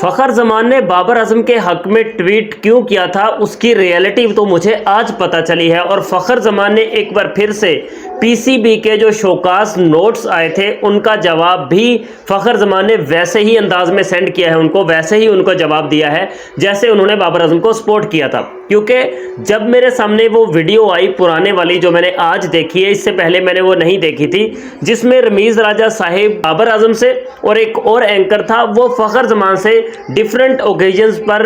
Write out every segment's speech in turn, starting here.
फ़खर जमान ने बाबर आजम के हक में ट्वीट क्यों किया था, उसकी रियलिटी तो मुझे आज पता चली है। और फ़खर जमान ने एक बार फिर से पीसीबी के जो शोकास नोट्स आए थे उनका जवाब भी फ़खर जमान ने वैसे ही अंदाज में सेंड किया है, उनको वैसे ही उनको जवाब दिया है जैसे उन्होंने बाबर आजम को सपोर्ट किया था। क्योंकि जब मेरे सामने वो वीडियो आई पुराने वाली जो मैंने आज देखी है, इससे पहले मैंने वो नहीं देखी थी, जिसमें रमीज़ राजा साहिब बाबर आजम से और एक और एंकर था वो फ़खर जमान से डिफरेंट ओकेजन्स पर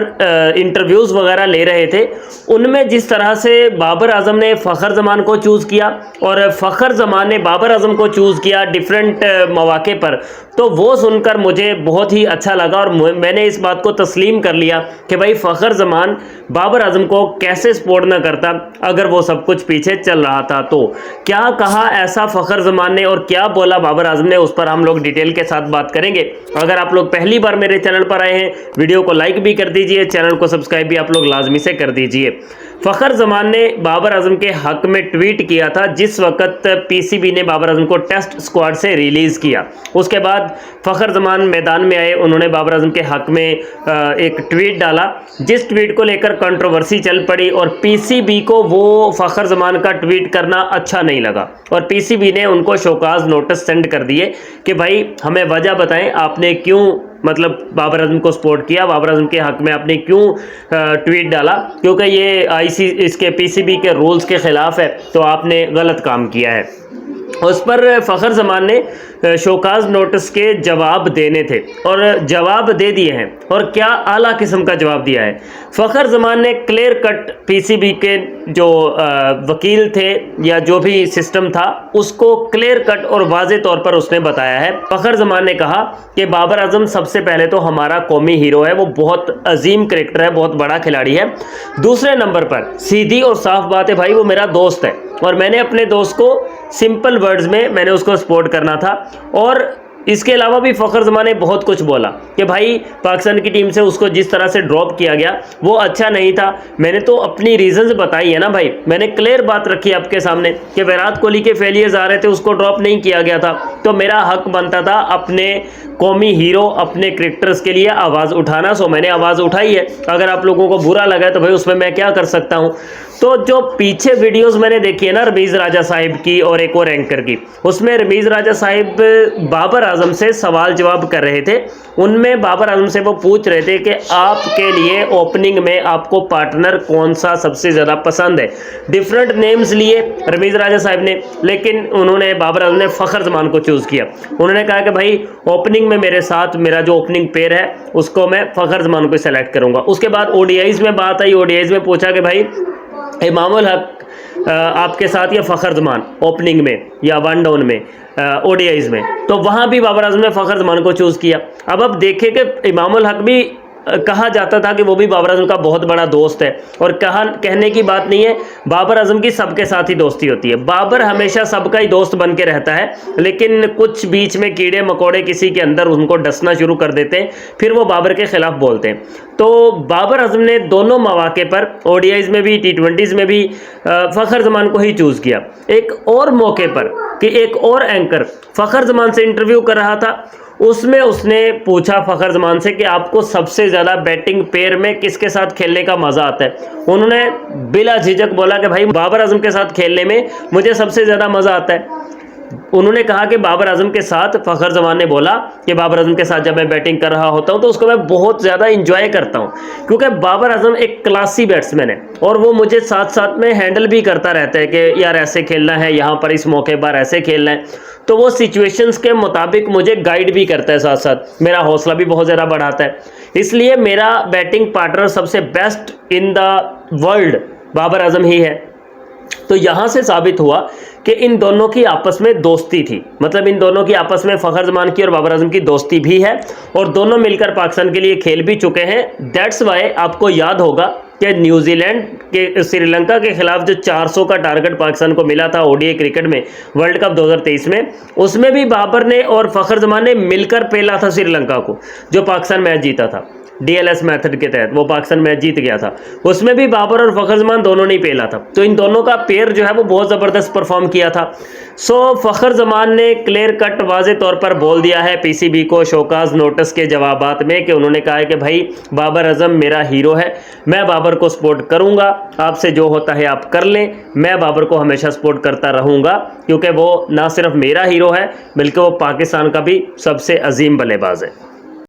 इंटरव्यूज़ वगैरह ले रहे थे। उनमें जिस तरह से बाबर आजम ने फ़खर जमान को चूज़ किया और फ़खर जमान ने बाबर आजम को चूज़ किया डिफरेंट मौके पर, तो वो सुनकर मुझे बहुत ही अच्छा लगा और मैंने इस बात को तस्लीम कर लिया कि भाई फ़खर जमान बाबर आजम को कैसे सपोर्ट न करता अगर वो सब कुछ पीछे चल रहा था। तो क्या कहा ऐसा फ़खर जमान ने और क्या बोला बाबर आजम ने, उस पर हम लोग डिटेल के साथ बात करेंगे। अगर आप लोग पहली बार मेरे चैनल पर आए हैं, वीडियो को लाइक भी कर दीजिए, चैनल को सब्सक्राइब भी आप लोग लाजमी से कर दीजिए। फ़खर जमान ने बाबर आजम के हक में ट्वीट किया था जिस वक्त पीसीबी ने बाबर आजम को टेस्ट स्क्वाड से रिलीज़ किया। उसके बाद फ़खर जमान मैदान में आए, उन्होंने बाबर आजम के हक में एक ट्वीट डाला जिस ट्वीट को लेकर कंट्रोवर्सी चल पड़ी और पीसीबी को वो फ़खर जमान का ट्वीट करना अच्छा नहीं लगा और पीसीबी ने उनको शोकाज नोटिस सेंड कर दिए कि भाई हमें वजह बताएं, आपने क्यों मतलब बाबर आजम को सपोर्ट किया, बाबर आजम के हक में आपने क्यों ट्वीट डाला, क्योंकि ये इसके पीसीबी के रूल्स के ख़िलाफ़ है, तो आपने गलत काम किया है। उस पर फ़खर जमान ने शोकाज नोटिस के जवाब देने थे और जवाब दे दिए हैं। और क्या आला किस्म का जवाब दिया है। फ़खर जमान ने क्लियर कट पीसीबी के जो वकील थे या जो भी सिस्टम था उसको क्लियर कट और वाज़े तौर पर उसने बताया है। फ़खर जमान ने कहा कि बाबर आजम सबसे पहले तो हमारा कौमी हीरो है, वो बहुत अजीम करैक्टर है, बहुत बड़ा खिलाड़ी है। दूसरे नंबर पर सीधी और साफ बात है भाई, वो मेरा दोस्त है और मैंने अपने दोस्त को सिंपल वर्ड्स में मैंने उसको सपोर्ट करना था। और इसके अलावा भी फ़खर जमान ने बहुत कुछ बोला कि भाई पाकिस्तान की टीम से उसको जिस तरह से ड्रॉप किया गया वो अच्छा नहीं था। मैंने तो अपनी रीजंस बताई है ना भाई, मैंने क्लियर बात रखी आपके सामने कि विराट कोहली के फेलियर्स आ रहे थे, उसको ड्रॉप नहीं किया गया था, तो मेरा हक बनता था अपने कौमी हीरो अपने क्रिकेटर्स के लिए आवाज़ उठाना। सो मैंने आवाज़ उठाई है। अगर आप लोगों को बुरा लगा तो भाई उसमें मैं क्या कर सकता हूँ। तो जो पीछे वीडियोस मैंने देखी है ना रमीज़ राजा साहिब की और एक और एंकर की, उसमें रमीज़ राजा साहिब बाबर आजम से सवाल जवाब कर रहे थे। उनमें बाबर आजम से वो पूछ रहे थे कि आपके लिए ओपनिंग में आपको पार्टनर कौन सा सबसे ज़्यादा पसंद है। डिफरेंट नेम्स लिए रमीज़ राजा साहिब ने, लेकिन उन्होंने बाबर आजम ने फ़खर जमान को चूज़ किया। उन्होंने कहा कि भाई ओपनिंग में मेरे साथ मेरा जो ओपनिंग पेयर है उसको मैं फ़खर जमान को सेलेक्ट करूँगा। उसके बाद ओडीआईज़ में बात आई, ओडीआईज़ में पूछा कि भाई इमामुल हक आपके साथ या फ़खर जमान ओपनिंग में या वन डाउन में ओडीआईज़ में, तो वहाँ भी बाबर आजम ने फ़खर जमान को चूज़ किया। अब देखें कि इमामुल हक भी कहा जाता था कि वो भी बाबर आजम का बहुत बड़ा दोस्त है और कहने की बात नहीं है, बाबर आजम की सबके साथ ही दोस्ती होती है। बाबर हमेशा सबका ही दोस्त बन के रहता है, लेकिन कुछ बीच में कीड़े मकोड़े किसी के अंदर उनको डसना शुरू कर देते हैं, फिर वो बाबर के ख़िलाफ़ बोलते हैं। तो बाबर आजम ने दोनों मौके पर ओडीआईज़ में भी T20s में भी फ़खर जमान को ही चूज़ किया। एक और मौके पर कि एक और एंकर फ़खर जमान से इंटरव्यू कर रहा था, उसमें उसने पूछा फ़खर जमान से कि आपको सबसे ज़्यादा बैटिंग पेयर में किसके साथ खेलने का मज़ा आता है। उन्होंने बिला झिझक बोला कि भाई बाबर आजम के साथ खेलने में मुझे सबसे ज़्यादा मज़ा आता है। उन्होंने कहा कि बाबर आजम के साथ, फ़खर जमान ने बोला कि बाबर आजम के साथ जब मैं बैटिंग कर रहा होता हूं तो उसको मैं बहुत ज़्यादा इंजॉय करता हूं, क्योंकि बाबर आजम एक क्लासी बैट्समैन है और वो मुझे साथ साथ में हैंडल भी करता रहता है कि यार ऐसे खेलना है, यहाँ पर इस मौके पर ऐसे खेलना है। तो वो सिचुएशंस के मुताबिक मुझे गाइड भी करता है, साथ साथ मेरा हौसला भी बहुत ज़्यादा बढ़ाता है। इसलिए मेरा बैटिंग पार्टनर सबसे best in the world Babar Azam ही है। तो यहाँ से साबित हुआ कि इन दोनों की आपस में दोस्ती थी, मतलब इन दोनों की आपस में फ़खर जमान की और बाबर आजम की दोस्ती भी है और दोनों मिलकर पाकिस्तान के लिए खेल भी चुके हैं। दैट्स वाई आपको याद होगा कि न्यूजीलैंड के श्रीलंका के खिलाफ जो 400 का टारगेट पाकिस्तान को मिला था ओडीआई क्रिकेट में वर्ल्ड कप 2023 में, उसमें भी बाबर ने और फ़खर जमान ने मिलकर पेला था श्रीलंका को, जो पाकिस्तान मैच जीता था। डीएलएस मेथड के तहत, वो पाकिस्तान मैच जीत गया था, उसमें भी बाबर और फ़खर जमान दोनों ने पेला था। तो इन दोनों का पेयर जो है वो बहुत ज़बरदस्त परफॉर्म किया था। सो फ़खर जमान ने क्लियर कट वाज़े तौर पर बोल दिया है पीसीबी को शोकाज नोटिस के जवाबात में कि उन्होंने कहा है कि भाई बाबर आजम मेरा हीरो है, मैं बाबर को सपोर्ट करूंगा, आपसे जो होता है आप कर लें, मैं बाबर को हमेशा सपोर्ट करता रहूंगा, क्योंकि वो ना सिर्फ मेरा हीरो है बल्कि वो पाकिस्तान का भी सबसे अजीम बल्लेबाज है।